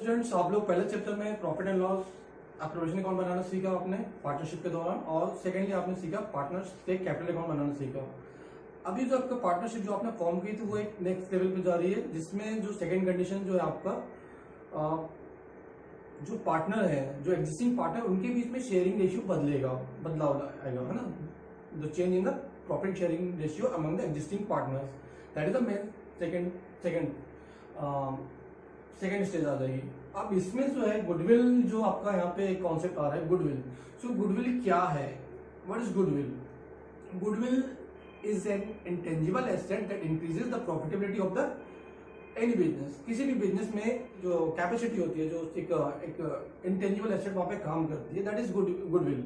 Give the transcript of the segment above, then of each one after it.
Students, आप लोग पहले चैप्टर में profit and loss provision account बनाना सीखा आपने पार्टनरशिप के दौरान, और सेकेंडली आपने सीखा पार्टनर्स से कैपिटल अकाउंट बनाना सीखा। अभी जो आपका पार्टनरशिप जो आपने फॉर्म की थी वो एक नेक्स्ट लेवल पे जा रही है, जिसमें जो सेकेंड कंडीशन जो है आपका जो पार्टनर है, जो एग्जिस्टिंग पार्टनर, उनके बीच में शेयरिंग रेशियो बदलाव आएगा, है ना। The change in the profit sharing ratio among the existing partners, that is the main second stage आ जाएगी। अब इसमें जो है गुडविल जो आपका यहाँ पे कॉन्सेप्ट आ रहा है, गुडविल। सो गुडविल क्या है? What is goodwill? Goodwill is an intangible asset that increases the profitability of the any business. किसी भी बिजनेस में जो कैपेसिटी होती है, जो एक इंटेंजिबल एसेट वहां पे काम करती है, दैट इज गुडविल।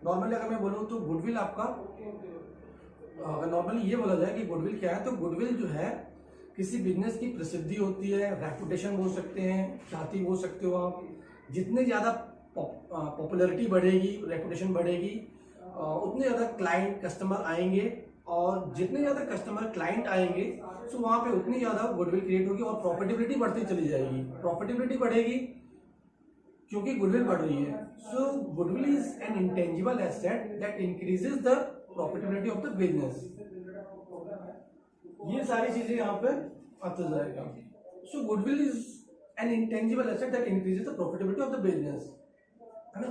नॉर्मली अगर मैं बोलूँ तो गुडविल आपका, अगर नॉर्मली ये बोला जाए कि गुडविल क्या है, तो गुडविल जो है किसी बिजनेस की प्रसिद्धि होती है, रेपुटेशन बोल सकते हैं, ख्याति बोल सकते हो आप। जितने ज्यादा पॉपुलैरिटी बढ़ेगी, रेपुटेशन बढ़ेगी, उतने ज्यादा क्लाइंट कस्टमर आएंगे, और जितने ज्यादा कस्टमर क्लाइंट आएंगे तो वहां पे उतनी ज्यादा गुडविल क्रिएट होगी और प्रॉफिटेबिलिटी बढ़ती चली जाएगी। प्रॉफिटेबिलिटी बढ़ेगी क्योंकि गुडविल बढ़ रही है। So goodwill is an intangible asset that increases the profitability of the business. ये सारी चीजें यहाँ पे आता जाएगा। So goodwill is an intangible asset that increases the profitability of the business, है ना।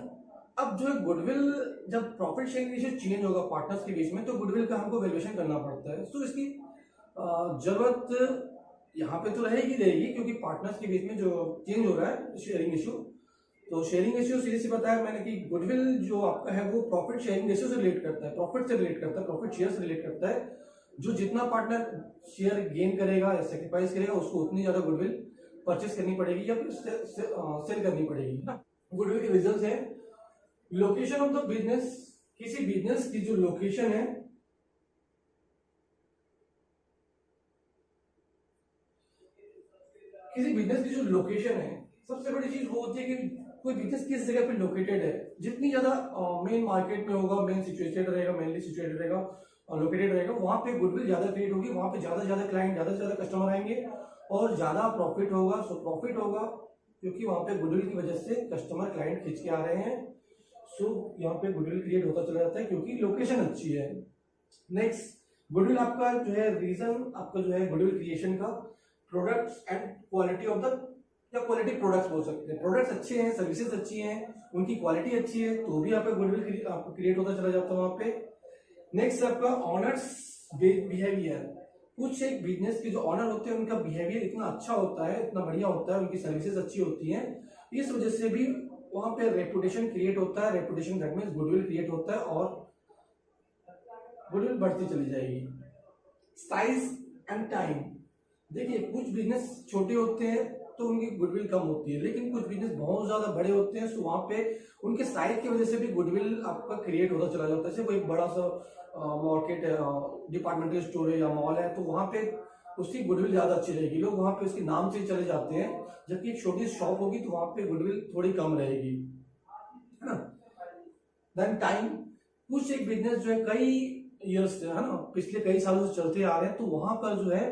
अब जो है गुडविल, जब प्रॉफिट शेयरिंग रेशियो चेंज होगा पार्टनर्स के बीच में, तो गुडविल का हमको वैल्यूएशन करना पड़ता है। सो इसकी जरूरत यहाँ पे तो रहेगी, क्योंकि पार्टनर्स के बीच में जो चेंज हो रहा है शेयरिंग रेशियो, तो शेयरिंग रेशियो सीधे से बताया मैंने कि गुडविल जो आपका है वो प्रॉफिट शेयरिंग रेशियो से रिलेट करता है, प्रॉफिट से रिलेट करता है, प्रॉफिट शेयर से रिलेट करता है। जो जितना पार्टनर शेयर गेन करेगा या सेक्रीफाइस करेगा, उसको उतनी ज्यादा गुडविल परचेस करनी पड़ेगी या फिर सेल करनी पड़ेगी ना। गुडविल के रिजल्ट्स है लोकेशन ऑफ द बिजनेस। किसी बिजनेस की जो लोकेशन है, किसी बिजनेस की जो लोकेशन है, सबसे बड़ी चीज वो होती है कि कोई बिजनेस किस जगह पे लोकेटेड है। जितनी ज्यादा मेन मार्केट में होगा, मेनली सिचुएटेड रहेगा, लोकेटेड रहेगा, वहां पे गुडविल ज्यादा क्रिएट होगी, वहां पे ज्यादा क्लाइंट, ज्यादा कस्टमर आएंगे और ज्यादा प्रॉफिट होगा। सो प्रॉफिट होगा क्योंकि वहां पे गुडविल की वजह से कस्टमर क्लाइंट खींच के आ रहे हैं। सो यहाँ पे गुडविल क्रिएट होता चला जाता है क्योंकि लोकेशन अच्छी है। नेक्स्ट, गुडविल आपका जो है रीजन आपका जो है गुडविल क्रिएशन का products and quality of the, या क्वालिटी प्रोडक्ट्स बोल सकते हैं। प्रोडक्ट्स अच्छे हैं, सर्विसेज अच्छी हैं, उनकी क्वालिटी अच्छी है, तो भी आपका गुडविल आपको क्रिएट होता चला जाता है वहां पे। नेक्स्ट आपका ऑनर्स बिहेवियर। कुछ एक बिजनेस के जो ऑनर होते हैं उनका बिहेवियर इतना अच्छा होता है, इतना बढ़िया होता है, उनकी सर्विसेज अच्छी होती हैं, इस वजह से भी वहां पे रेपुटेशन क्रिएट होता है। Reputation that means goodwill create होता है और गुडविल बढ़ती चली जाएगी। Size and time. देखिए, कुछ बिजनेस छोटे होते हैं तो उनकी गुडविल कम होती है, लेकिन कुछ बिजनेस बहुत ज्यादा बड़े होते हैं, तो वहां पे उनके साइज की वजह से भी गुडविल आपका क्रिएट होता चला जाता है। जैसे कोई बड़ा सा मार्केट डिपार्टमेंटल स्टोर है या मॉल है, तो वहां पे उसकी गुडविल ज्यादा अच्छी रहेगी, लोग वहां पे उसके नाम से चले जाते हैं। जबकि एक छोटी शॉप होगी तो वहां पे गुडविल थोड़ी कम रहेगी, है ना। Then time. कुछ एक बिजनेस जो है कई ईयर्स से, है ना, पिछले कई सालों से चलते आ रहे हैं, तो वहां पर जो है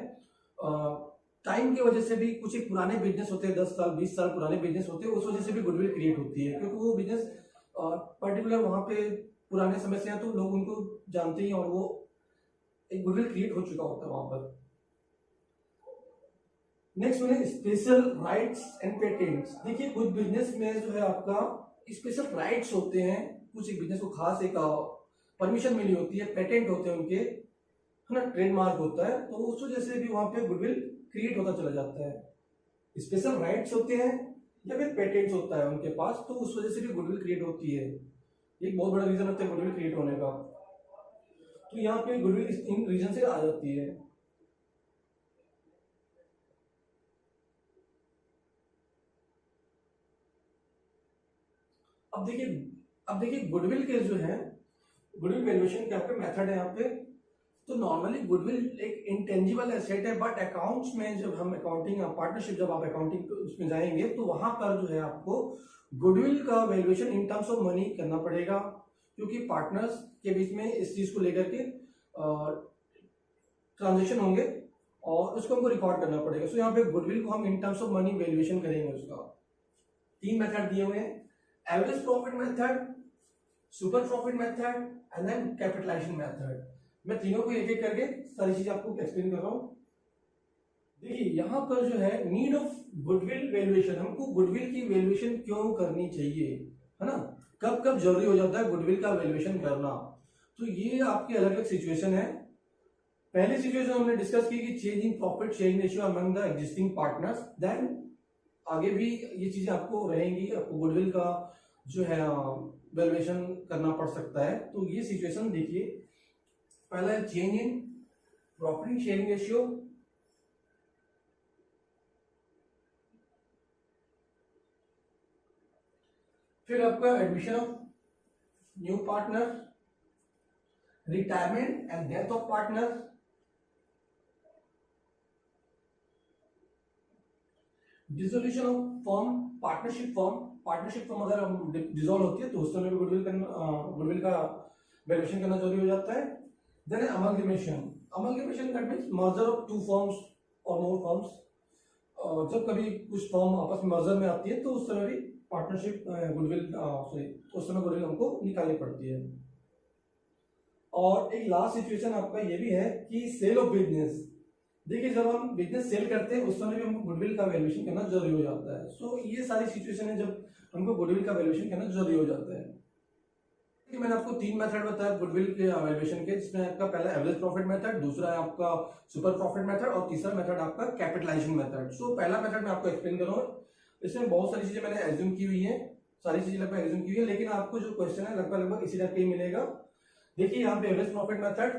टाइम की वजह से भी, कुछ एक पुराने बिजनेस होते हैं, 10 साल 20 साल पुराने बिजनेस होते हैं, उस वजह से भी गुडविल क्रिएट होती है, क्योंकि वो बिजनेस पर्टिकुलर वहां पे पुराने समय से है, तो लोग उनको जानते ही, और वो एक गुडविल क्रिएट हो चुका होता है वहां पर। नेक्स्ट में स्पेशल राइट्स एंड पेटेंट्स। देखिए, कुछ बिजनेस में जो है आपका स्पेशल राइट्स होते हैं, कुछ एक बिजनेस को खास एक परमिशन मिली होती है, पेटेंट होते हैं उनके, है ना, ट्रेडमार्क होता है, तो उस वजह से भी वहां पे गुडविल क्रिएट होता चला जाता है। स्पेशल राइट्स होते हैं या फिर पेटेंट्स होता है उनके पास, तो उस वजह से भी गुडविल क्रिएट होती है। एक बहुत बड़ा रीजन होता है गुडविल क्रिएट होने का, तो यहाँ पे गुडविल इन रीजन से आ जाती है। अब देखिए गुडविल के जो है, गुडविल वैल्यूएशन के आपके मेथड है यहाँ पे। तो नॉर्मली गुडविल एक इंटेंजिबल एसेट है, बट अकाउंट्स में जब हम अकाउंटिंग पार्टनरशिप, जब आप अकाउंटिंग उसमें जाएंगे, तो वहां पर जो है आपको गुडविल का valuation in terms of money करना पड़ेगा, क्योंकि पार्टनर्स के बीच में इस चीज को लेकर के ट्रांजेक्शन होंगे और उसको हमको रिकॉर्ड करना पड़ेगा। सो यहाँ पे गुडविल को हम in terms of money valuation करेंगे उसका। तीन मेथड दिए हुए हैं, average profit method, super profit method and then capitalization method. मैं तीनों को एक एक करके सारी चीजें आपको एक्सप्लेन कर रहा हूं। देखिए यहाँ पर जो है नीड ऑफ गुडविल वैल्यूएशन, हमको गुडविल की वैल्यूएशन क्यों करनी चाहिए, है ना, कब कब जरूरी हो जाता है गुडविल का वैल्यूएशन करना। तो ये आपकी अलग अलग सिचुएशन है। पहली सिचुएशन हमने डिस्कस की कि change in profit sharing ratio among the existing partners, then आगे भी ये चीजें आपको रहेंगी, आपको गुडविल का जो है वैल्यूएशन करना पड़ सकता है। तो ये सिचुएशन देखिए, पहला है change in profit sharing ratio, फिर आपका admission of new partner, retirement and death of partner, dissolution of form, partnership form अगर हम डिसॉल्व होती है तो उस समय भी गुडविल का वैल्यूएशन करना जरूरी हो जाता है। Then amalgamation that means merger of two forms और मोर फॉर्म्स, जब कभी कुछ फॉर्म आपस में मर्जर में आती है तो उस समय भी पार्टनरशिप गुडविल उस समय गुडविल हमको निकालनी पड़ती है। और एक लास्ट सिचुएशन आपका ये भी है कि सेल ऑफ बिजनेस। देखिए जब हम बिजनेस सेल करते हैं उस समय भी हमको गुडविल का वैल्यूएशन करना जरूरी हो जाता है। सो ये सारी सिचुएशन है जब हमको गुडविल का वैल्यूएशन करना जरूरी हो जाता है। कि मैंने आपको तीन मेथड बताया गुडविल के वैल्यूएशन के, जिसमें आपका पहला एवरेज प्रॉफिट मेथड, दूसरा है आपका सुपर प्रॉफिट मेथड और तीसरा मेथड आपका कैपिटलाइजेशन मेथड। सो पहला मेथड मैं आपको एक्सप्लेन कर रहा हूँ, इसमें बहुत सारी चीजें मैंने एज्यूम की हुई है, सारी चीजें लगभग एज्यूम की हुई है, लेकिन आपको जो क्वेश्चन है लगभग इसी टाइप का ही मिलेगा। देखिए यहाँ पे एवरेज प्रॉफिट मेथड,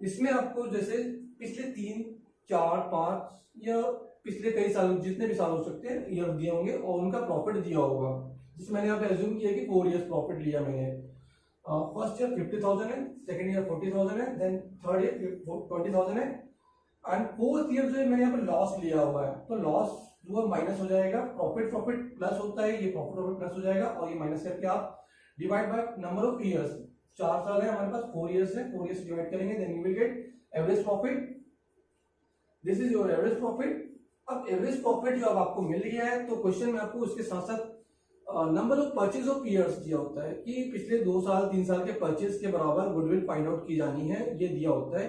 इसमें आपको जैसे पिछले 3, 4, 5 या पिछले कई साल जितने भी साल हो सकते हैं ईयर दिए होंगे और उनका प्रॉफिट दिया होगा, जिसमें मैंने यहाँ पे एज्यूम किया कि 4 इयर्स प्रॉफिट लिया मैंने। फर्स्ट ईयर 50,000 है, सेकंड ईयर 40,000 है, देन थर्ड ईयर 20,000 है एंड फोर्थ ईयर जो है मैंने यहाँ पे लॉस लिया हुआ है, तो लॉस जो है माइनस हो जाएगा, प्रॉफिट प्लस होता है, ये प्रॉफिट प्लस हो जाएगा और ये माइनस करके आप divide by number of years, 4 साल है हमारे पास, 4 इयर्स है, 4 इयर्स डिवाइड करेंगे, then you will get average profit. This is your average profit. अब एवरेज प्रॉफिट जो अब आपको मिल गया है तो क्वेश्चन में आपको उसके साथ साथ number of purchase of years दिया होता है कि पिछले 2 साल 3 साल के परचेज के बराबर गुडविल फाइंड आउट की जानी है, ये दिया होता है।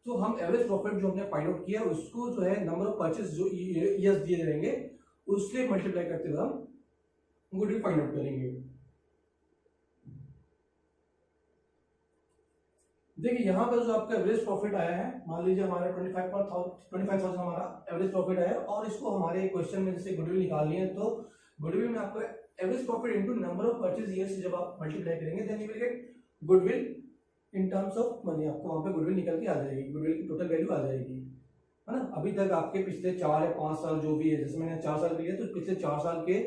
तो हम एवरेज प्रॉफिट जो हमने फाइंड आउट किया उसको जो है नंबर ऑफ परचेज जो ईयर्स दिए रहेंगे उससे मल्टीप्लाई करते हुए हम गुडविल फाइंड आउट करेंगे। देखिए यहाँ पर जो आपका एवरेज प्रॉफिट आया है, मान लीजिए हमारा 25,000 हमारा एवरेज प्रॉफिट आया और इसको हमारे क्वेश्चन में जैसे गुडविल निकालनी है तो गुडविल में आपको average profit into number of purchase years जब आप मल्टीप्लाई करेंगे then you will get goodwill in terms of money, आपको वहां पे गुडविल निकल के आ जाएगी, गुडविल की टोटल वैल्यू आ जाएगी, है ना। अभी तक आपके पिछले 4 या 5 साल जो भी है, जैसे मैंने 4 साल लिए तो पिछले 4 साल के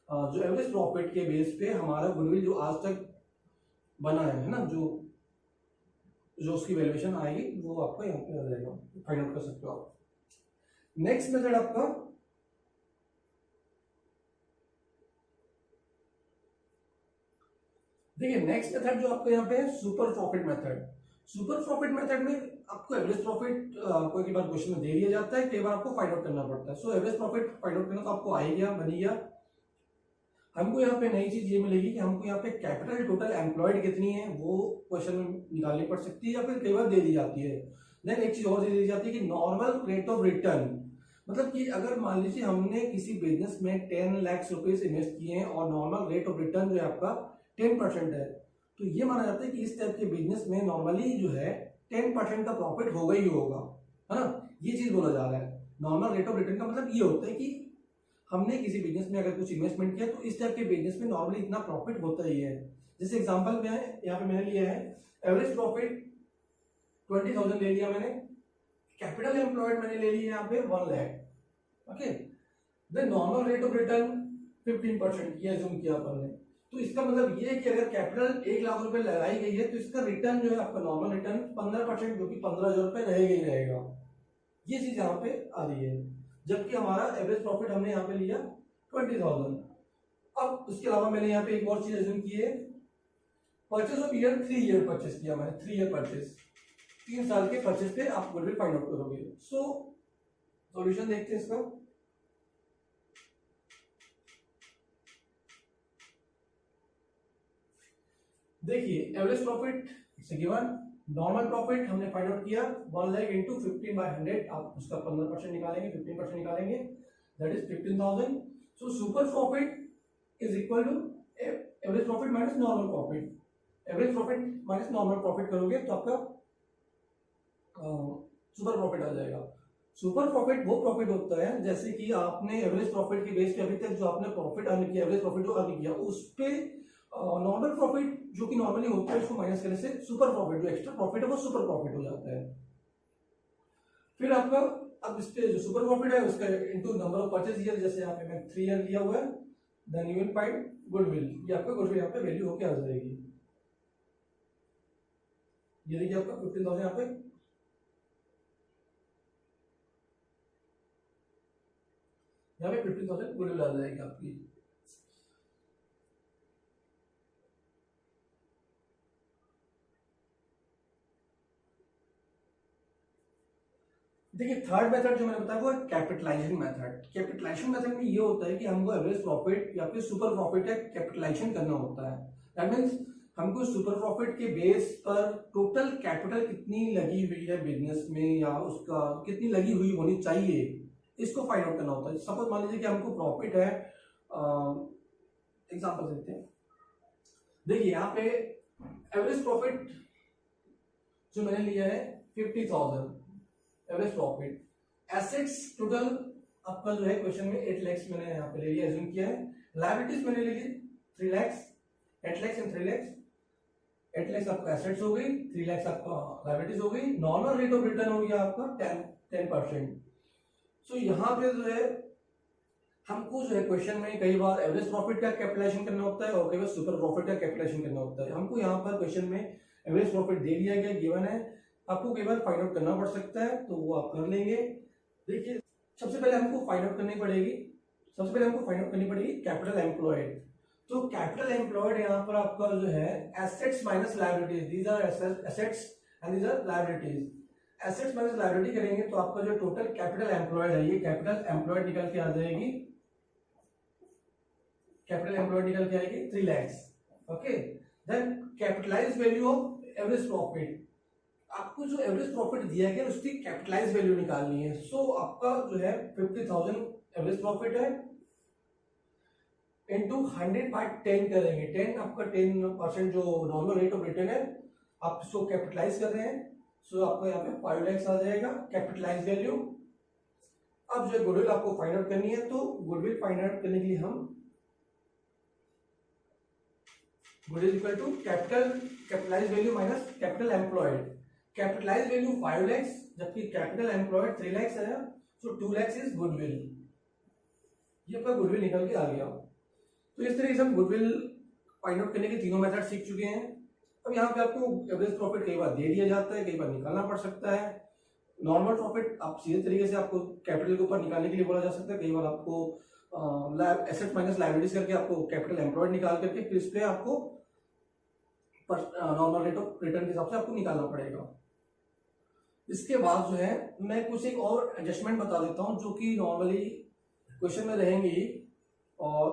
जो एवरेज प्रॉफिट के बेस पे हमारा गुडविल जो आज तक बना है ना, जो उसकी वैल्यूएशन आएगी वो आपको यहाँ पे आ जाएगा, फाइंड आउट कर सकते हो आप। नेक्स्ट मेथड आपका देखिए, नेक्स्ट मेथड जो आपको यहाँ पे है super profit method. Super profit method में आपको एवरेज प्रॉफिट कोई बार क्वेश्चन में दे दिया जाता है, कई बार आपको फाइंड आउट करना पड़ता है। So average profit find out करना तो आपको आ ही गया, बन गया। हमको यहाँ पे नई चीज ये मिलेगी कि हमको यहाँ पे कैपिटल टोटल एम्प्लॉयड कितनी है वो क्वेश्चन में निकालनी पड़ सकती है या फिर कई बार दे दी जाती है। देन एक चीज और दे दी जाती है कि नॉर्मल रेट ऑफ रिटर्न, मतलब कि अगर मान लीजिए हमने किसी बिजनेस में 10 लाख रुपीज इन्वेस्ट किए हैं और नॉर्मल रेट ऑफ रिटर्न जो है आपका 10% है, तो ये माना जाता है कि इस टाइप के बिजनेस में नॉर्मली जो है 10% का प्रॉफिट होगा ही होगा, है ना। ये चीज बोला जा रहा है। नॉर्मल रेट ऑफ रिटर्न का मतलब ये होता है कि हमने किसी बिजनेस में अगर कुछ इन्वेस्टमेंट किया तो इस टाइप के बिजनेस में नॉर्मली इतना प्रॉफिट होता ही है। जैसे एग्जांपल में यहाँ पे मैंने लिया है एवरेज प्रॉफिट 20,000 ले लिया मैंने, कैपिटल एम्प्लॉयड मैंने ले लिया यहाँ पे 1 lakh, okay. Then normal rate of return 15% की एज्यूम किया अपन ने, तो इसका मतलब ये है कि अगर कैपिटल 1 लाख रुपए लगाई गई है तो इसका रिटर्न जो है आपका नॉर्मल रिटर्न 15%, जो कि 15,000 रुपए रहेगा ही रहेगा। ये चीज यहाँ पे आ रही है, जबकि हमारा एवरेज प्रॉफिट हमने यहाँ पे लिया 20,000। अब उसके अलावा मैंने यहाँ पे एक और चीज एज्यूम की है, purchase of year 3 year purchase किया मैंने, 3 ईयर परचेज, 3 साल के परचेज पे आप गुडविल फाइंड आउट करोगे। सो सॉल्यूशन देखते हैं इसका। देखिए average profit it's given, normal profit हमने फाइंड आउट किया 1 लाख इंटू 15/100, आप उसका 15% निकालेंगे, 15% निकालेंगे, that is 15,000। So super profit is equal to average profit minus normal profit. Average profit minus normal profit करोगे तो आपका सुपर प्रॉफिट आ जाएगा। सुपर प्रॉफिट वो प्रॉफिट होता है जैसे कि आपने एवरेज प्रॉफिट के बेस पे अभी तक जो आपने प्रॉफिट अर्न किया, एवरेज प्रॉफिट जो अर्न किया, उस पे नॉर्मल प्रॉफिट जो कि नॉर्मली होता है उसको माइनस करने से सुपर प्रॉफिट जो एक्स्ट्रा प्रॉफिट है वो सुपर प्रॉफिट हो जाता है। फिर आपका अब इस पे जो सुपर प्रॉफिट है उसका into number of purchase year, जैसे यहाँ पे मैं 3 ईयर लिया हुआ है, then you will find goodwill. ये आपका गुडविल यहाँ पे वैल्यू होके आ जाएगी। ये देखिए आपका 15,000 यहाँ पे यहाँ पे 15,000 गुडविल आ जाएगी आपकी। देखिए थर्ड मेथड जो मैंने बताया वो कैपिटलाइजेशन मेथड। कैपिटलाइजेशन मेथड में ये होता है कि हमको एवरेज प्रॉफिट या फिर सुपर प्रॉफिट का कैपिटलाइजेशन करना होता है। दैट मीन्स हमको सुपर प्रॉफिट के बेस पर टोटल कैपिटल कितनी लगी हुई है बिजनेस में या उसका कितनी लगी हुई होनी चाहिए इसको फाइंड आउट करना होता है। सपोज मान लीजिए कि हमको प्रॉफिट है, एग्जांपल देते हैं, देखिए यहाँ पे एवरेज प्रॉफिट जो मैंने लिया है 50,000 एवरेज प्रॉफिट। एसेट्स टोटल आपका जो है क्वेश्चन में 8 लाख मैंने यहाँ पे ले लिया, एज्यूम किया है। लायबिलिटीज मैंने ले ली 3 लाख, 8 लाख एंड 3 लाख। 8 लाख आपका एसेट्स हो गई, 3 लाख आपका लायबिलिटीज हो गई। नॉर्मल रेट ऑफ रिटर्न हो गया आपका 10%। सो यहाँ पे जो है हमको जो है क्वेश्चन में कई बार एवरेज प्रॉफिट का कैपिटलाइजेशन करना होता है और कई बार सुपर प्रॉफिट का कैपिटलाइजेशन करना होता है। हमको यहाँ पर क्वेश्चन में एवरेज प्रॉफिट दे दिया गया, गिवन है, आपको कई बार फाइंड आउट करना पड़ सकता है तो वो आप कर लेंगे। देखिए सबसे पहले हमको फाइंड आउट करनी पड़ेगी, कैपिटल एम्प्लॉयड। तो कैपिटल एम्प्लॉयड यहाँ पर आपका जो है assets minus liabilities, these are assets and these are liabilities. Assets minus liability करेंगे तो आपका जो टोटल कैपिटल एम्प्लॉयड है ये कैपिटल एम्प्लॉयड निकल के आ जाएगी, कैपिटल एम्प्लॉयड निकल के आएगी 3 lakh. Okay, then capitalized value of average profit, आपको जो एवरेज प्रॉफिट दिया गया उसकी कैपिटलाइज वैल्यू निकालनी है। सो आपका जो है 50,000 एवरेज प्रॉफिट है इनटू 100/10 करेंगे। 10 आपका 10% जो नॉर्मल रेट ऑफ रिटर्न है आप इसको कैपिटलाइज कर रहे हैं। सो आपको यहाँ पे 5 लाख आ जाएगा कैपिटलाइज वैल्यू। अब जो गुडविल आपको फाइंड आउट करनी है तो गुडविल फाइंड आउट करने के लिए हम goodwill equal to capitalize value minus capital employed. Capitalize value 5 lakh जबकि कैपिटल एम्प्लॉयड 3 लाख है, सो 2 लाख इज गुडविल। ये आपका गुडविल निकल के आ गया। तो इस तरीके से हम गुडविल फाइंड आउट करने के तीनों मेथड सीख चुके हैं। अब यहाँ पे आपको एवरेज प्रॉफिट कई बार दे दिया जाता है, कई बार निकालना पड़ सकता है। नॉर्मल प्रॉफिट आप सीधे तरीके से आपको कैपिटल के ऊपर निकालने के लिए बोला जा सकता है। कई बार आपको एसेट माइनस लायबिलिटीज करके आपको कैपिटल एम्प्लॉयड निकाल करके फिर इस पे आपको नॉर्मल रेट ऑफ रिटर्न के हिसाब से आपको निकालना पड़ेगा। इसके बाद जो है मैं कुछ एक और एडजस्टमेंट बता देता हूं जो कि नॉर्मली क्वेश्चन में रहेंगी और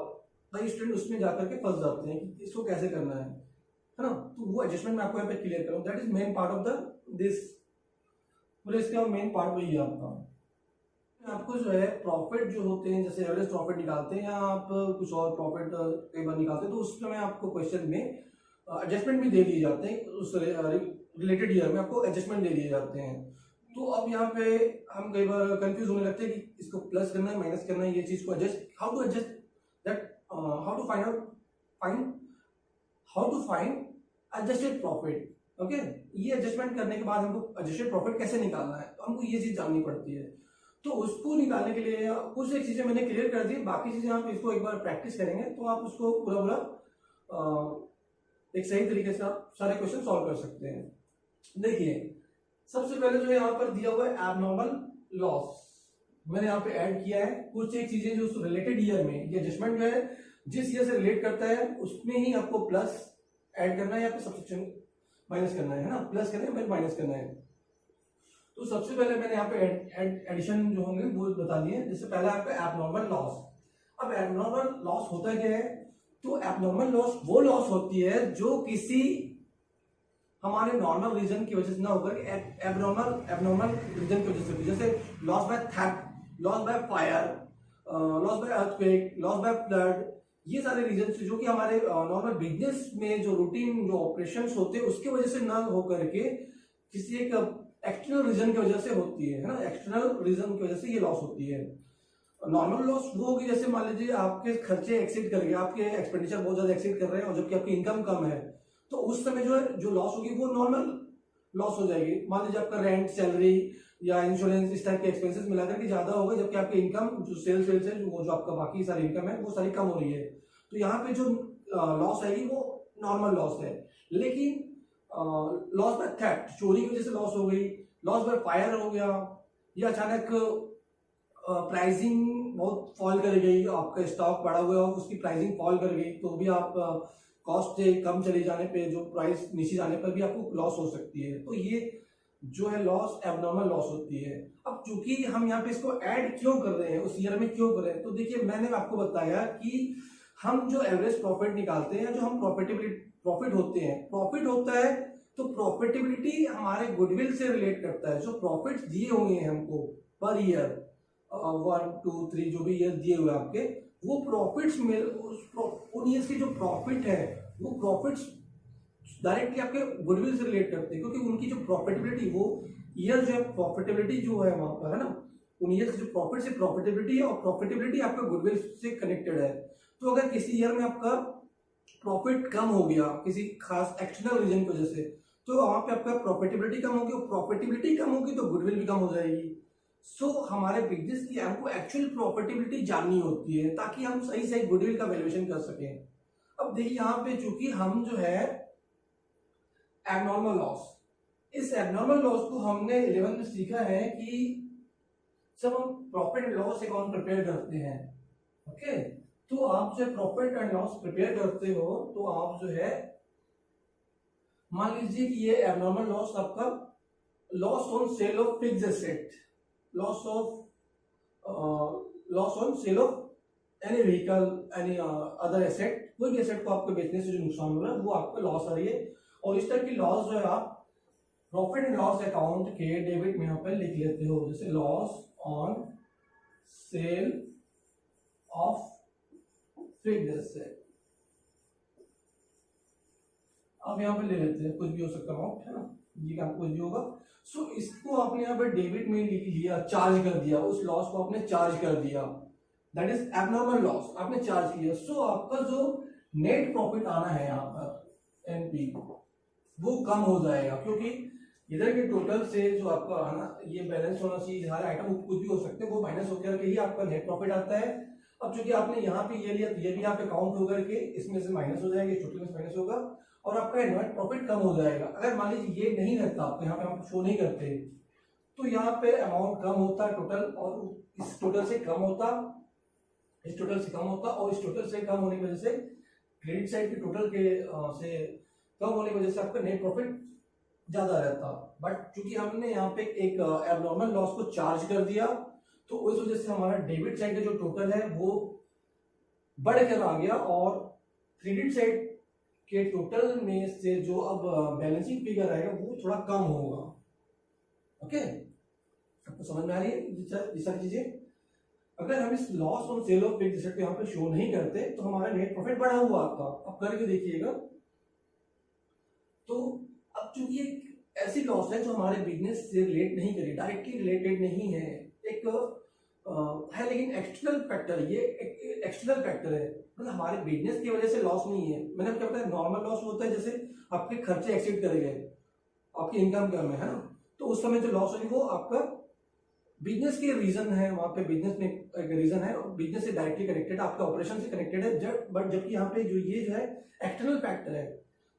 कई स्टूडेंट उसमें जाकर के फंस जाते हैं कि इसको कैसे करना है ना। तो वो एडजस्टमेंट मैं आपको यहाँ पे क्लियर करूँ, that is main part of the this, बोले इसका मेन पार्ट वही है आपका। आपको जो है प्रॉफिट जो होते हैं जैसे एवरेज प्रॉफिट निकालते हैं या आप कुछ और प्रॉफिट कई बार निकालते हैं तो उसमें आपको क्वेश्चन में एडजस्टमेंट भी दे दिए जाते हैं, उस रिलेटेड ईयर में आपको एडजस्टमेंट दे दिए जाते हैं। तो अब यहाँ पे हम कई बार कंफ्यूज होने लगते हैं कि इसको प्लस करना है माइनस करना है, ये चीज को adjust how to adjust that, how to find adjusted profit. Okay, ये एडजस्टमेंट करने के बाद हमको एडजस्टेड प्रॉफिट कैसे निकालना है तो हमको ये चीज जाननी पड़ती है। तो उसको निकालने के लिए कुछ एक चीजें मैंने क्लियर कर दी, बाकी चीजें आप इसको एक बार प्रैक्टिस करेंगे तो आप उसको पूरा एक सही तरीके से आप सारे क्वेश्चन सॉल्व कर सकते हैं। देखिए सबसे पहले जो यहाँ पर दिया हुआ है एबनॉर्मल लॉस, मैंने यहाँ पे ऐड किया है कुछ एक चीजें जो रिलेटेड ईयर में, ये एडजस्टमेंट जो है जिस ईयर से रिलेट करता है उसमें ही आपको प्लस ऐड करना है या फिर सब्सट्रैक्शन माइनस करना है ना, प्लस करना है फिर माइनस करना है। तो सबसे पहले मैंने यहाँ पे एडिशन जो होंगे वो बता दिए। जैसे पहला आपका एबनॉर्मल लॉस। अब एबनॉर्मल लॉस होता क्या है, तो एबनॉर्मल लॉस वो लॉस होती है जो किसी हमारे नॉर्मल रीजन की वजह से ना होकर एबनॉर्मल एबनॉर्मल रीजन की वजह से, जैसे loss by theft, loss by fire, loss by earthquake, loss by flood, ये सारे रीजन से जो कि हमारे नॉर्मल बिजनेस में जो रूटीन जो ऑपरेशंस होते हैं उसकी वजह से ना होकर के किसी एक एक्सटर्नल रीजन की वजह से होती है ना, एक्सटर्नल रीजन की वजह से ये लॉस होती है। नॉर्मल लॉस वो होगी जैसे मान लीजिए आपके खर्चे एक्सीड कर गए, आपके एक्सपेंडिचर बहुत ज्यादा एक्सीड कर रहे हैं और जबकि आपकी इनकम कम है, तो उस समय जो है जो लॉस होगी वो नॉर्मल लॉस हो जाएगी। मान लीजिए आपका रेंट, सैलरी या इंश्योरेंस इस टाइप के एक्सपेंसेस मिलाकर के ज्यादा होगा, जबकि आपकी इनकम जो सेल्स वेल्स है जो आपका बाकी सारी इनकम है वो सारी कम हो रही है, तो यहाँ पे जो लॉस आएगी वो नॉर्मल लॉस है। लेकिन लॉस बाय थेफ्ट, चोरी की वजह से लॉस हो गई, लॉस बाय फायर हो गया, या अचानक प्राइसिंग बहुत फॉल कर गई, आपका स्टॉक बढ़ा हुआ है उसकी प्राइसिंग फॉल कर गई, तो भी आप कॉस्ट से कम चले जाने पे, जो प्राइस नीचे जाने पर भी आपको लॉस हो सकती है। तो ये जो है लॉस एबनॉर्मल लॉस होती है। अब चूंकि हम यहाँ पे इसको ऐड क्यों कर रहे हैं, उस ईयर में क्यों कर रहे हैं, तो देखिए मैंने आपको बताया कि हम जो एवरेज प्रॉफिट निकालते हैं, जो हम प्रॉफिट होते हैं, प्रॉफिट होता है तो प्रॉफिटेबिलिटी हमारे गुडविल से रिलेट करता है। जो प्रॉफिट दिए हुए हैं हमको पर ईयर 1 2 3 जो भी ईयर दिए हुए आपके, वो प्रॉफिट्स में उन ईयर्स की जो प्रॉफिट है वो प्रॉफिट्स डायरेक्टली आपके गुडविल से रिलेट करते हैं, क्योंकि उनकी जो प्रॉफिटेबिलिटी, वो ईयर जो है प्रॉफिटेबिलिटी जो है वहां पर है ना, उन ईयर्स जो प्रॉफिट से प्रॉफिटेबिलिटी है और प्रॉफिटेबिलिटी आपका गुडविल से कनेक्टेड है। तो अगर किसी ईयर में आपका प्रॉफिट कम हो गया किसी खास एक्सटर्नल रीजन की वजह से, तो वहां पे आपका प्रॉफिटेबिलिटी कम होगी, और प्रॉफिटेबिलिटी कम होगी तो गुडविल भी कम हो जाएगी। सो हमारे बिजनेस की हमको एक्चुअल प्रॉफिटेबिलिटी जाननी होती है ताकि हम सही सही गुडविल का वैल्यूएशन कर सकें। अब देखिए यहाँ पे चूंकि हम जो है एबनॉर्मल लॉस, इस एबनॉर्मल लॉस को हमने 11th में सीखा है कि जब हम profit and loss account prepare करते हैं, ओके, तो आप जो प्रॉफिट एंड लॉस प्रिपेयर करते हो तो आप जो है मान लीजिए कि ये एबनॉर्मल लॉस आपका loss on sale of fixed asset, loss on sale of any vehicle, any other asset, कोई भी एसेट को आपको बेचने से जो नुकसान हो रहा है वो आपका लॉस आ रही है। और इस तरह की लॉस जो है आप प्रॉफिट एंड लॉस अकाउंट के डेबिट में यहाँ पे लिख लेते हो, जैसे loss on sale of fixed asset. अब यहाँ पे ले लेते हैं, कुछ भी हो सकता अमाउंट है ना, ये काम कुछ भी होगा। सो इसको आपने यहाँ पे डेबिट में लिख लिया, चार्ज कर दिया, उस लॉस को आपने चार्ज कर दिया, दैट इज एबनॉर्मल लॉस, आपने चार्ज किया। सो आपका जो नेट प्रॉफिट आना है यहाँ पर एनपी वो कम हो जाएगा, क्योंकि इधर के टोटल से जो आपका आना ये बैलेंस होना चाहिए, हर आइटम कुछ भी हो सकते हैं, वो माइनस होकर के ही आपका नेट प्रॉफिट आता है। अब चूंकि आपने यहाँ पे ये लिया तो ये भी यहाँ पे काउंट होकर के इसमें से माइनस हो जाएगा, टोटल में माइनस होगा और आपका नेट प्रॉफिट कम हो जाएगा। अगर मान लीजिए ये नहीं रहता, आपको यहाँ पे हम शो नहीं करते, तो यहाँ पे अमाउंट कम होता टोटल, और इस टोटल से कम होता, इस टोटल से कम होता, और इस टोटल से कम होने की वजह से क्रेडिट साइड के टोटल के से कम होने की वजह से आपका नेट प्रॉफिट ज्यादा रहता। बट चूंकि हमने यहाँ पे एक एबनॉर्मल लॉस को चार्ज कर दिया, तो उस वजह से हमारा डेबिट साइड का जो टोटल है वो बढ़कर आ गया, और क्रेडिट साइड के टोटल में से जो अब बैलेंसिंग फिगर आएगा वो थोड़ा कम होगा। ओके, आपको समझ में आ रही है ये सारी चीजें। अगर हम इस loss on sale of fixed asset को यहाँ पे शो नहीं करते तो हमारा नेट प्रॉफिट बढ़ा हुआ आता, अब करके देखिएगा। तो अब चूंकि एक ऐसी लॉस है जो हमारे बिजनेस से रिलेट नहीं करी, डायरेक्टली रिलेटेड नहीं है, एक है लेकिन एक्सटर्नल फैक्टर, ये एक्सटर्नल फैक्टर है, मतलब हमारे बिजनेस की वजह से लॉस नहीं है। मैंने क्या बताया, नॉर्मल लॉस होता है जैसे आपके खर्चे एक्सीड कर गए, आपकी इनकम कम है ना, तो उस समय जो लॉस होगी वो आपका बिजनेस के रीजन है, वहां पे बिजनेस में एक रीजन है, बिजनेस से डायरेक्टली कनेक्टेड, आपका ऑपरेशन से कनेक्टेड है, बट जबकि यहाँ पे जो ये जो है एक्सटर्नल फैक्टर है,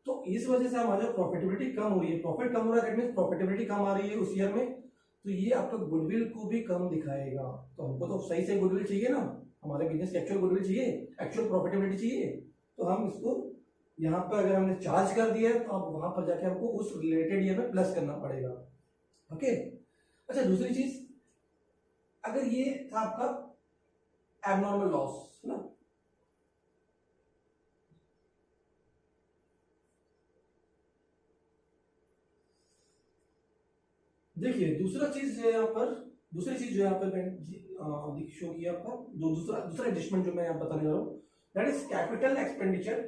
तो इस वजह से हमारा प्रॉफिटेबिलिटी कम हो रही है, प्रॉफिट कम हो रहा है, दैट मींस प्रॉफिटेबिलिटी कम आ रही है उस ईयर में, तो ये आपका गुडविल को भी कम दिखाएगा। तो हमको तो सही से गुडविल चाहिए ना, हमारे बिजनेस की एक्चुअल गुडविल चाहिए, एक्चुअल प्रॉफिटेबिलिटी चाहिए, तो हम इसको यहाँ पर अगर हमने चार्ज कर दिया तो अब वहां पर जाके हमको उस रिलेटेड ईयर में प्लस करना पड़ेगा। ओके, अच्छा दूसरी चीज, अगर ये था आपका एबनॉर्मल लॉस ना, देखिए दूसरा चीज जो है यहाँ पर, दूसरी चीज जो है यहाँ पर मैं शो किया आपको, दूसरा दूसरा एडजस्टमेंट जो मैं यहाँ बताने जा रहा हूँ, that is capital expenditure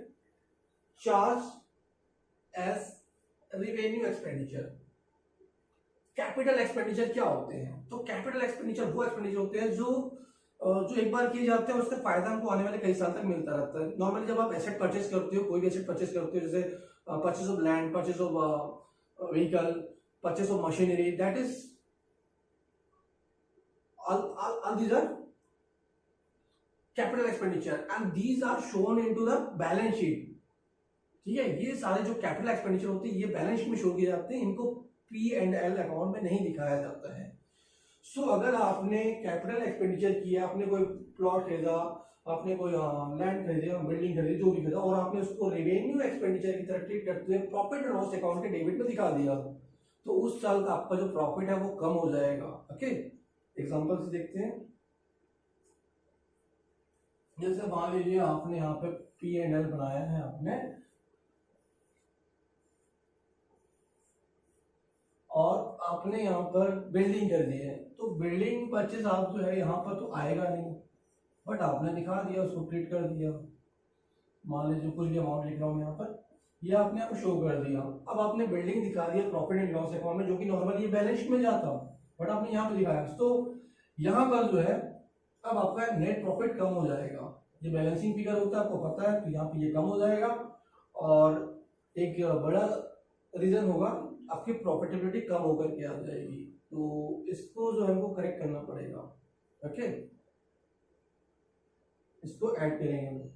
charge as revenue expenditure. Capital expenditure क्या होते हैं? तो कैपिटल एक्सपेंडिचर वो एक्सपेंडिचर होते हैं जो एक बार किए जाते हैं और उसका फायदा हमको आने वाले कई साल तक मिलता रहता है। नॉर्मली जब आप एसेट परचेस करते हो, कोई भी एसेट परचेस करते हो, जैसे purchase of land, purchase of vehicle, purchase of machinery, that is all these are capital expenditure and these are shown into the balance sheet। ठीक है, ये सारे जो कैपिटल एक्सपेंडिचर होते हैं ये बैलेंस शीट में शो किए जाते हैं, इनको P&L अकाउंट में नहीं दिखाया जाता है। सो अगर आपने कैपिटल एक्सपेंडिचर किया, आपने कोई प्लॉट खरीदा, आपने कोई लैंड खरीदी, बिल्डिंग खरीदी, जो भी खरीदा, और आपने उसको रेवेन्यू एक्सपेंडिचर की तरह ट्रीट करते हुए प्रॉफिट एंड लॉस अकाउंट के डेबिट में दिखा दिया, तो उस साल का आपका जो प्रॉफिट है वो कम हो जाएगा। ओके, एग्जांपल से देखते हैं। जैसे मान लीजिए आपने यहाँ पे P&L बनाया है आपने, और आपने यहाँ पर बिल्डिंग कर दी है, तो बिल्डिंग परचेज आप जो है यहाँ पर तो आएगा नहीं, बट आपने दिखा दिया, उसको ट्रीट कर दिया। मान लीजिए कुछ भी अमाउंट लिख रहा हूँ यहाँ पर, ये आपने यहाँ पर शो कर दिया। अब आपने बिल्डिंग दिखा दिया प्रॉफिट एंड लॉस अकाउंट में, जो कि नॉर्मली ये बैलेंस शीट में जाता, बट आपने यहाँ पे दिखाया, तो यहाँ पर जो है अब आपका नेट प्रॉफिट कम हो जाएगा। ये बैलेंसिंग फिगर होता है, आपको पता है, तो यहाँ पे ये कम हो जाएगा। और एक बड़ा रीजन होगा, आपकी प्रॉफिटेबिलिटी कम होकर के आ जाएगी, तो इसको जो है हमको करेक्ट करना पड़ेगा। ओके, इसको ऐड करेंगे हम।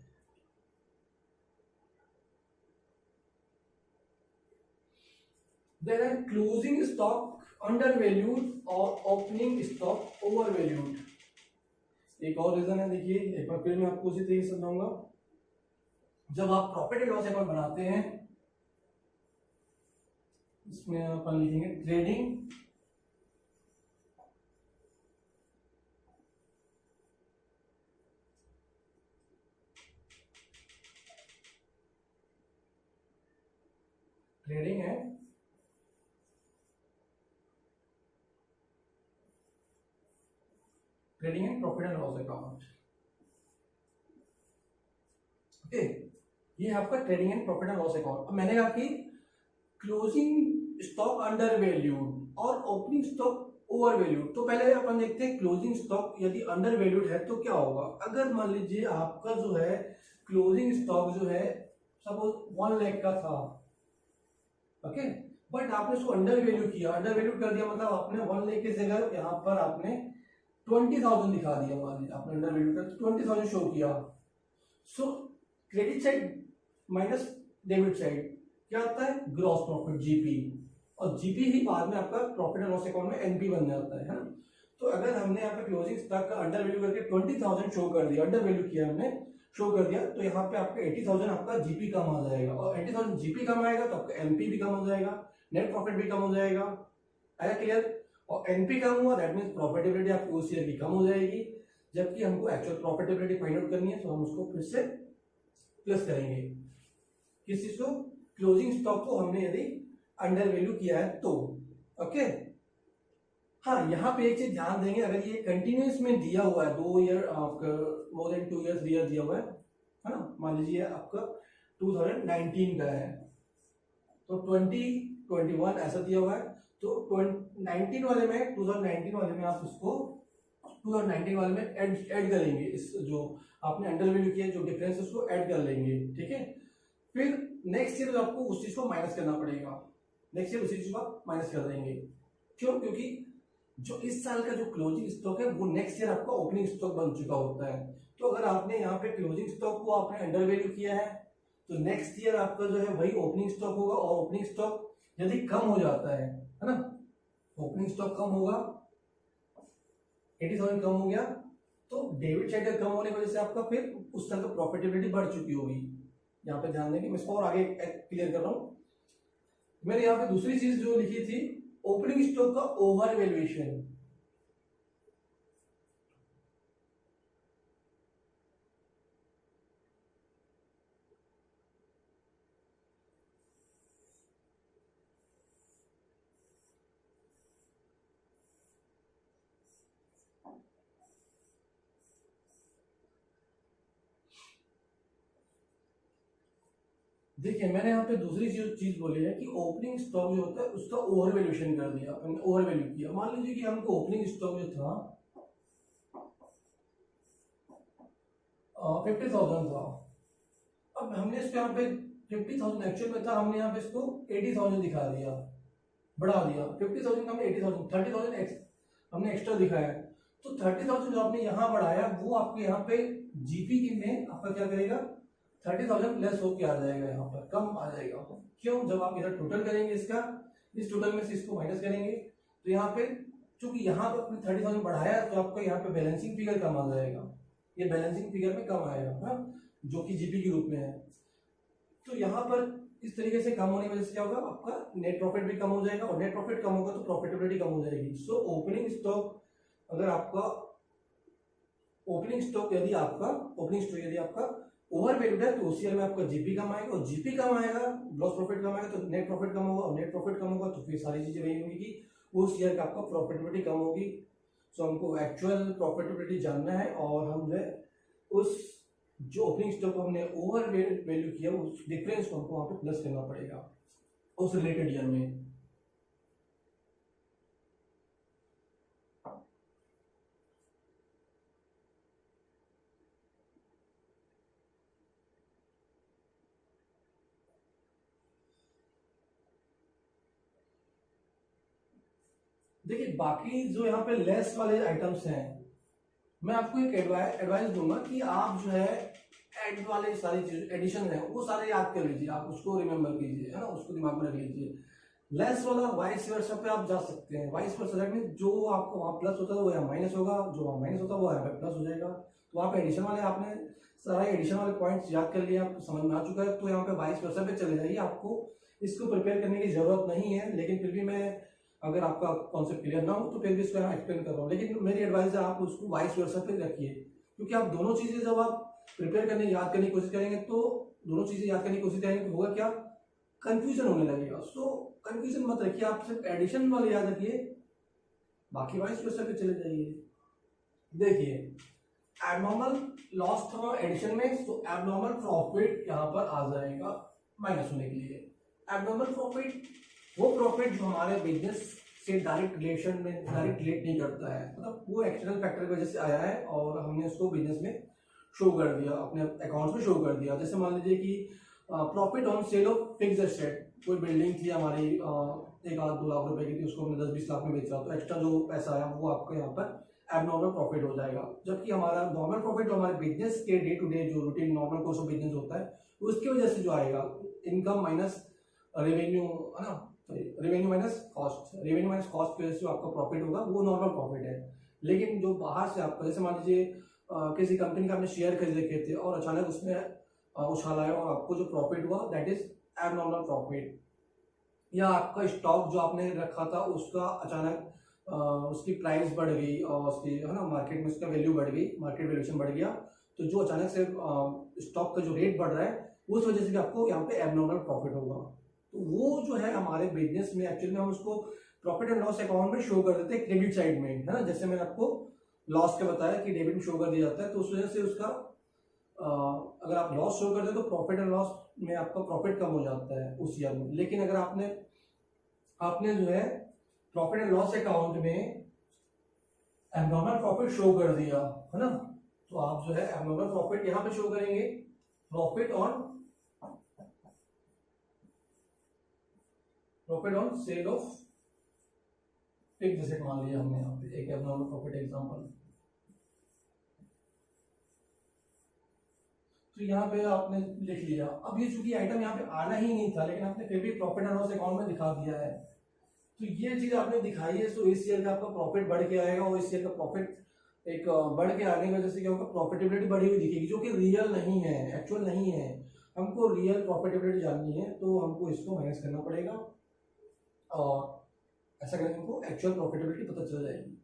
Then है closing stock undervalued और opening stock overvalued। एक और रीजन है, देखिए एक बार फिर मैं आपको उसी तरीके से समझाऊंगा। जब आप प्रॉफिट एंड लॉस अकाउंट बनाते हैं, इसमें अपन लिखेंगे ट्रेडिंग है trading and profit and loss account. Okay, ये है आपका trading and profit and loss account. अब मैंने कहा कि क्लोजिंग स्टॉक अंडर वैल्यूड और ओपनिंग स्टॉक ओवर वैल्यूड। तो पहले अपन देखते हैं क्लोजिंग स्टॉक यदि अंडर वैल्यूड है तो क्या होगा। अगर मान लीजिए आपका जो है क्लोजिंग स्टॉक जो है सपोज 1 लाख का था, ओके, बट आपने उसको अंडर वैल्यू किया, अंडर वैल्यू कर दिया, मतलब आपने 1 लाख की जगह यहाँ पर आपने 20,000 दिखा दिया। मान लीजिए आपने अंडर वैल्यू कर 20,000 शो किया। सो credit side minus debit side क्या आता है, ग्रॉस प्रॉफिट जीपी, और जीपी ही बाद में आपका प्रॉफिट एंड लॉस अकाउंट में एनपी बन जाता है ना। तो अगर हमने यहाँ पे क्लोजिंग स्टॉक का अंडर वैल्यू करके 20,000 शो कर दिया, अंडर वैल्यू किया हमने, शो कर दिया, तो यहाँ पे आपका 80,000 आपका जीपी कम आ जाएगा, और 80,000 जीपी कम आएगा तो आपका एनपी भी कम हो जाएगा, नेट प्रॉफिट भी कम हो जाएगा। आया क्लियर? और एनपी कम हुआ दैट मीन्स प्रॉफिटेबिलिटी आपकी उस ईयर की कम हो जाएगी, जबकि हमको एक्चुअल प्रॉफिटेबिलिटी फाइंड आउट करनी है, तो हम उसको फिर से प्लस करेंगे। किस चीज को? क्लोजिंग स्टॉक को हमने यदि अंडर वैल्यू किया है तो। ओके, हाँ यहाँ पे एक चीज ध्यान देंगे, अगर ये कंटिन्यूस में दिया हुआ है 2 ईयर, आपका मोर देन 2 ईयर 3 ईयर दिया हुआ है ना, मान लीजिए आपका 2019 का है, तो 2021 ऐसा दिया हुआ है, तो 2019 वाले में 2019 वाले में आप उसको 2019 वाले में ऐड करेंगे, इस जो आपने अंडर वैल्यू किया जो डिफरेंस उसको ऐड कर लेंगे। ठीक है, फिर नेक्स्ट ईयर आपको उस चीज को माइनस करना पड़ेगा, नेक्स्ट ईयर उसी चीज को माइनस कर देंगे। क्यों? क्योंकि जो इस साल का जो क्लोजिंग स्टॉक है वो नेक्स्ट ईयर आपका ओपनिंग स्टॉक बन चुका होता है। तो अगर आपने यहाँ पे क्लोजिंग स्टॉक को आपने अंडर वैल्यू किया है, तो नेक्स्ट ईयर आपका जो है वही ओपनिंग स्टॉक होगा, और ओपनिंग स्टॉक यदि कम हो जाता है ना, ओपनिंग स्टॉक कम होगा, 80,000 कम हो गया, तो डेबिट साइड कम होने की वजह से आपका फिर उस साल का प्रॉफिटेबिलिटी बढ़ चुकी होगी। यहाँ पे ध्यान देंगे, मैं इसको और आगे क्लियर कर रहा हूँ। मैंने यहाँ पे दूसरी चीज जो लिखी थी, ओपनिंग स्टॉक का ओवर वैल्यूएशन। देखिए मैंने यहाँ पे दूसरी चीज बोली है कि ओपनिंग स्टॉक जो होता है उसका ओवर वैल्यूएशन कर दिया, अपन ओवर वैल्यू किया। मान लीजिए कि हमको ओपनिंग स्टॉक जो था 50,000 था, अब हमने इसको यहाँ पे 50,000 एक्चुअल में था, हमने यहाँ पे इसको 80,000 दिखा दिया, बढ़ा दिया। 50,000 का हमने 80,000 30,000 हमने एक्स्ट्रा दिखाया। तो 30,000 जो आपने यहाँ बढ़ाया वो आपके यहाँ पे जीपी की में आपका क्या करेगा, 30,000 लेस होके आ जाएगा, यहाँ पर कम आ जाएगा। क्यों, जब आप इधर टोटल करेंगे इसका, इस टोटल में से इसको माइनस करेंगे तो यहाँ पे चूंकि यहाँ पर आपने 30,000 बढ़ाया तो आपका यहाँ पे बैलेंसिंग फिगर कम आ जाएगा, ये बैलेंसिंग फिगर में कम आएगा, हाँ, जो कि जीपी के रूप में है। तो यहाँ पर इस तरीके से कम होने की वजह से क्या होगा, आपका नेट प्रॉफिट भी कम हो जाएगा, और नेट प्रॉफिट कम होगा तो प्रॉफिटेबिलिटी कम हो जाएगी। सो ओपनिंग स्टॉक अगर आपका ओपनिंग स्टॉक यदि आपका ओवर वैल्यूड है तो उस ईयर में आपका जीपी कम आएगा, और जीपी कम आएगा, ग्रॉस प्रॉफिट कम आएगा तो नेट प्रॉफिट कम होगा, और नेट प्रॉफिट कम होगा तो फिर सारी चीजें वही होंगी कि उस ईयर का आपका प्रॉफिटेबिलिटी कम होगी। सो हमको एक्चुअल प्रॉफिटेबिलिटी जानना है, और हम जो है उस जो ओपनिंग स्टॉक को हमने ओवर वैल्यू किया उस डिफरेंस को हमको वहां पे प्लस करना पड़ेगा उस रिलेटेड ईयर में। देखिए बाकी जो यहाँ पे लेस वाले आइटम्स हैं, मैं आपको एक एडवाइस दूंगा कि आप जो है एड वाले सारी चीज एडिशन है वो सारे याद कर लीजिए, आप उसको रिमेम्बर कीजिए, है ना, उसको दिमाग में रख लीजिए। लेस वाला वाइस वर्सा पे आप जा सकते हैं, वाइस वर्सा दैट मीन जो आपको वहाँ प्लस होता है वो यहाँ माइनस होगा, जो वहाँ माइनस होता है वो यहाँ पे प्लस हो जाएगा। तो वहाँ पे एडिशन वाले आपने सारा एडिशन वाले पॉइंट्स याद कर लिए, आपको समझ में आ चुका है, तो यहाँ पे वाइस वर्सा पे चले जाइए, आपको इसको प्रिपेयर करने की जरूरत नहीं है। लेकिन फिर भी मैं अगर आपका कॉन्सेप्ट क्लियर ना हो तो फिर भी इसको यहाँ एक्सप्लेन कर रहा हूँ, लेकिन मेरी एडवाइस है आप उसको वाइस वर्सा पे रखिए, क्योंकि आप दोनों चीजें जब आप प्रिपेयर करने याद करने की कोशिश करेंगे तो दोनों चीजें याद करने की कोशिश करेंगे तो होगा क्या, कंफ्यूजन होने लगेगा। सो कंफ्यूजन मत रखिए, आप सिर्फ एडिशन वाले याद रखिए, बाकी वाइस वर्सा पे चले जाइए। देखिए एबनॉर्मल लॉस था एडिशन में, तो एबनॉर्मल प्रॉफिट यहाँ पर आ जाएगा माइनस होने के लिए। एबनॉर्मल प्रॉफिट वो प्रॉफिट जो हमारे बिजनेस से डायरेक्ट रिलेशन में डायरेक्ट रिलेट नहीं करता है, मतलब वो एक्सटर्नल फैक्टर की वजह से आया है और हमने उसको बिजनेस में शो कर दिया, अपने अकाउंट्स में शो कर दिया। जैसे मान लीजिए कि profit on sale of fixed asset, कोई बिल्डिंग थी हमारी 1 लाख 2 लाख रुपए की थी, उसको हमने 10-20 लाख में बेचा, तो एक्स्ट्रा जो पैसा आया वो आपका यहाँ पर एबनॉर्मल प्रॉफिट हो जाएगा। जबकि हमारा नॉर्मल प्रॉफिट जो हमारे बिजनेस के डे टू डे जो routine normal course of business होता है उसकी वजह से जो आएगा, इनकम माइनस रेवेन्यू, है ना, revenue minus cost, revenue minus cost की वजह से जो आपका प्रॉफिट होगा वो नॉर्मल प्रॉफिट है। लेकिन जो बाहर से आपका, जैसे मान लीजिए किसी कंपनी का आपने शेयर खरीद रखे थे और अचानक उसमें उछाल आया और आपको जो प्रॉफिट हुआ दैट इज एबनॉर्मल प्रॉफिट। या आपका स्टॉक जो आपने रखा था उसका अचानक उसकी प्राइस बढ़ गई और उसकी, है ना, मार्केट में उसका वैल्यू बढ़ गई, मार्केट वैल्यूएशन बढ़ गया, तो जो अचानक से स्टॉक का जो रेट बढ़ रहा है उस वजह से भी आपको यहाँ पे एबनॉर्मल प्रॉफिट होगा। तो वो जो है हमारे बिजनेस में एक्चुअली में हम उसको प्रॉफिट एंड लॉस अकाउंट में शो कर देते हैं क्रेडिट साइड में, है ना, जैसे मैंने आपको लॉस के बताया कि डेबिट में शो कर दिया जाता है, तो उस वजह से उसका अगर आप लॉस शो कर दे तो प्रॉफिट एंड लॉस में आपका प्रॉफिट कम हो जाता है उस ईयर में। लेकिन अगर आपने आपने जो है प्रॉफिट एंड लॉस अकाउंट में एबनॉर्मल प्रॉफिट शो कर दिया, है ना, तो आप जो है एबनॉर्मल प्रॉफिट यहाँ पे शो करेंगे, profit on sale of fixed asset मान लिया हमने यहाँ पे एक एबनॉर्मल प्रॉफिट एग्जांपल। तो यहाँ पे आपने लिख लिया। अब ये चूंकि आइटम यहाँ पे आना ही नहीं था लेकिन आपने फिर भी प्रॉफिट एंड लॉस अकाउंट में दिखा दिया है, तो ये चीज आपने दिखाई है, तो इस ईयर का आपका प्रॉफिट बढ़ के आएगा और इस ईयर का प्रॉफिट एक बढ़ के आने की वजह से क्या होगा, प्रॉफिटेबिलिटी बढ़ी हुई दिखेगी जो कि रियल नहीं है, एक्चुअल नहीं है। हमको रियल प्रॉफिटेबिलिटी जाननी है तो हमको इसको माइनस करना पड़ेगा और ऐसा करके हमको एक्चुअल प्रॉफिटेबिलिटी पता चल जाएगी।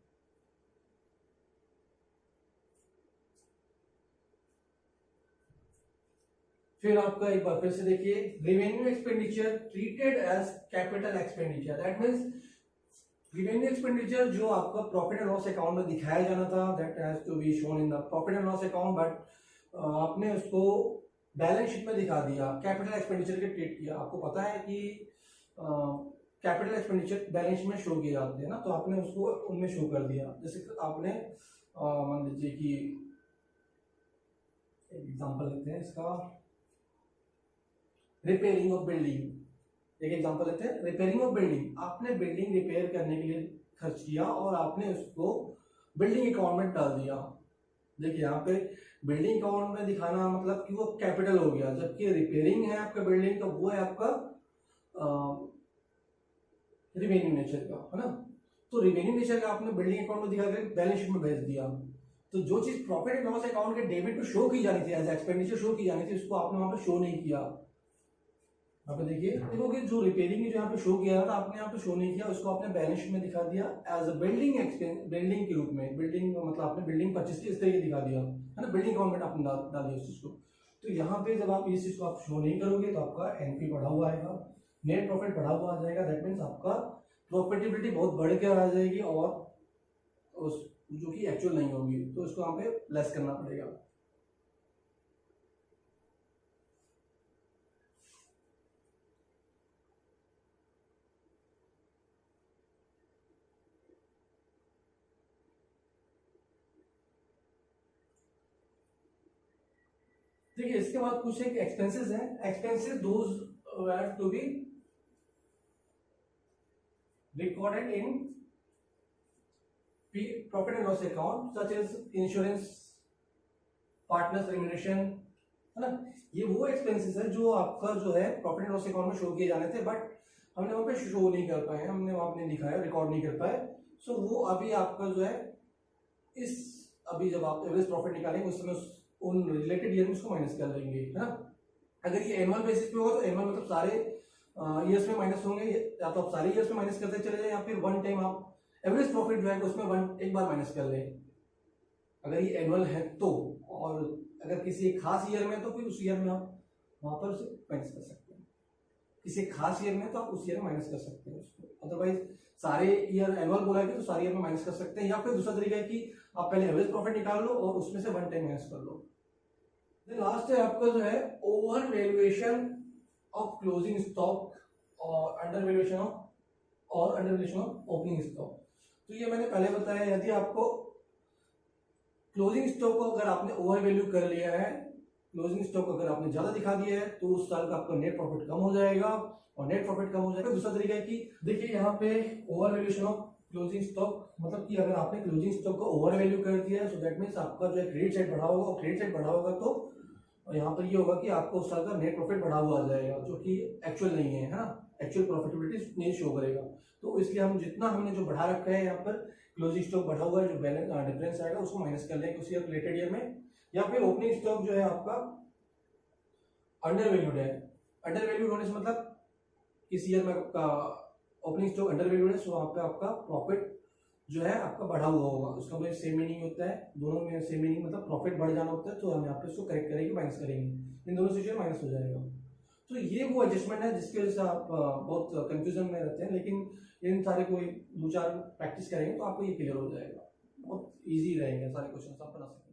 फिर आपका एक बार फिर से देखिए, revenue expenditure treated as capital expenditure, that means revenue expenditure जो आपका प्रॉफिट एंड लॉस अकाउंट में दिखाया जाना था that has to be shown in the profit and loss account, but आपने उसको बैलेंस शीट में दिखा दिया, कैपिटल एक्सपेंडिचर के ट्रीट किया। आपको पता है कि कैपिटल एक्सपेंडिचर बैलेंस शीट में शो किए जाते हैं ना, तो आपने उसको उनमें शो कर दिया। जैसे आपने मान लीजिए कि एग्जांपल लेते हैं इसका, रिपेयरिंग ऑफ बिल्डिंग। एक एग्जांपल लेते हैं, रिपेयरिंग ऑफ बिल्डिंग। आपने बिल्डिंग रिपेयर करने के लिए खर्च किया और आपने उसको बिल्डिंग अकाउंट में डाल दिया। देखिए यहाँ पे बिल्डिंग अकाउंट में दिखाना मतलब कि वो कैपिटल हो गया, जबकि रिपेयरिंग है आपका बिल्डिंग का, वो है आपका रिवेन्यू नेचर का, है ना। तो रिवेन्यू नेचर का आपने बिल्डिंग अकाउंट में दिखा कर बैलेंस शीट में भेज दिया। तो जो चीज प्रॉफिट एंड लॉस अकाउंट के डेबिट पे शो की जानी थी, एज एक्सपेंडिचर शो की जानी थी, उसको आपने वहां पे शो नहीं किया। यहाँ पे देखिए, देखोगे जो रिपेयरिंग जो यहाँ पे शो किया था आपने यहाँ पे शो नहीं किया, उसको आपने बैलेंस शीट में दिखा दिया as a building expense, building के रूप में। बिल्डिंग मतलब आपने बिल्डिंग परचेस की इस तरीके दिखा दिया, है ना, बिल्डिंग अकाउंट में आपने डाल दिया उस चीज को। तो यहाँ पे जब आप इस चीज को आप शो नहीं करोगे तो आपका एनपी बढ़ा हुआ आएगा, नेट प्रॉफिट बढ़ा हुआ आ जाएगा। दैट मीन्स आपका प्रॉफिटेबिलिटी बहुत बढ़ के आ जाएगी और उस जो कि एक्चुअल नहीं होगी, तो उसको यहाँ पे लेस करना पड़ेगा। देखिए इसके बाद कुछ एक एक्सपेंसेस हैं। Expenses those have to be recorded in profit and loss account such as insurance, partners remuneration, है ना। ये वो एक्सपेंसेस है जो आपका जो है प्रॉफिट एंड लॉस अकाउंट में शो किए जाने थे, बट हमने वहां पे शो नहीं कर पाए, हमने वहां पे दिखाया, रिकॉर्ड नहीं कर पाए। सो वो अभी आपका जो है इस, अभी जब आप एवरेज प्रॉफिट निकालेंगे उस समय उन रिलेटेड ईयर में उसको माइनस कर लेंगे, है ना। अगर ये एनुअल बेसिस पे होगा तो एनुअल मतलब सारे ईयर्स में माइनस होंगे, या तो आप सारे ईयर्स में माइनस करते चले जाए, या फिर वन टाइम आप एवरेज प्रॉफिट जो है उसमें एक बार माइनस कर लें, अगर ये एनुअल है तो। और अगर किसी एक खास ईयर में तो फिर उस ईयर में आप वहां पर उसे माइनस कर सकते हैं। किसी खास ईयर में तो आप उस ईयर में माइनस कर सकते हैं उसको। अदरवाइज सारे ईयर एनुअल बोला है तो सारे ईयर में माइनस कर सकते हैं, या फिर दूसरा तरीका है कि आप पहले एवरेज प्रॉफिट निकाल लो और उसमें से वन टाइम माइनस कर लो। लास्ट है आपका जो है over valuation of closing stock और under valuation of opening stock. तो ये मैंने पहले बताया, यदि आपको क्लोजिंग स्टॉक को अगर आपने ओवर वैल्यू कर लिया है, क्लोजिंग स्टॉक अगर आपने ज्यादा दिखा दिया है, तो उस साल का आपका नेट प्रॉफिट कम हो जाएगा, और नेट प्रॉफिट कम हो जाएगा। दूसरा तरीका है कि देखिए यहाँ पे over valuation of closing stock मतलब कि अगर आपने क्लोजिंग स्टॉक को ओवर वैल्यू कर दिया है, सो दैट मीन्स आपका जो है क्रेडिट साइड बढ़ा होगा, और क्रेडिट साइड बढ़ा होगा तो यहाँ पर ये होगा कि आपको उस साल का नेट प्रॉफिट बढ़ा हुआ आ जाएगा, जो कि एक्चुअल नहीं है, ना, एक्चुअल प्रॉफिटेबिलिटी नहीं शो करेगा। तो इसलिए हम जितना हमने जो बढ़ा रखा है यहाँ पर क्लोजिंग स्टॉक बढ़ा हुआ है, जो बैलेंस डिफरेंस आएगा उसको माइनस कर लेंगे उस ईयर रिलेटेड ईयर में। या फिर ओपनिंग स्टॉक जो है आपका अंडर वैल्यूड है, अंडर वैल्यूड होने से मतलब किस ईयर में आपका ओपनिंग स्टॉक अंडर वैल्यूड है, सो वहाँ पे आपका प्रॉफिट जो है आपका बढ़ा हुआ होगा। उसका कोई सेम मीनिंग होता है, दोनों में सेम मीनिंग मतलब प्रॉफिट बढ़ जाना होता है, तो हम यहाँ पे इसको करेक्ट करेंगे, माइनस करेंगे, इन दोनों सिचुएशन माइनस हो जाएगा। तो ये वो एडजस्टमेंट है जिसकी वजह से आप बहुत कंफ्यूजन में रहते हैं, लेकिन इन सारे कोई दो चार प्रैक्टिस करेंगे तो आपको ये क्लियर हो जाएगा, बहुत ईजी रहेंगे सारे क्वेश्चन आप बना सकते हैं।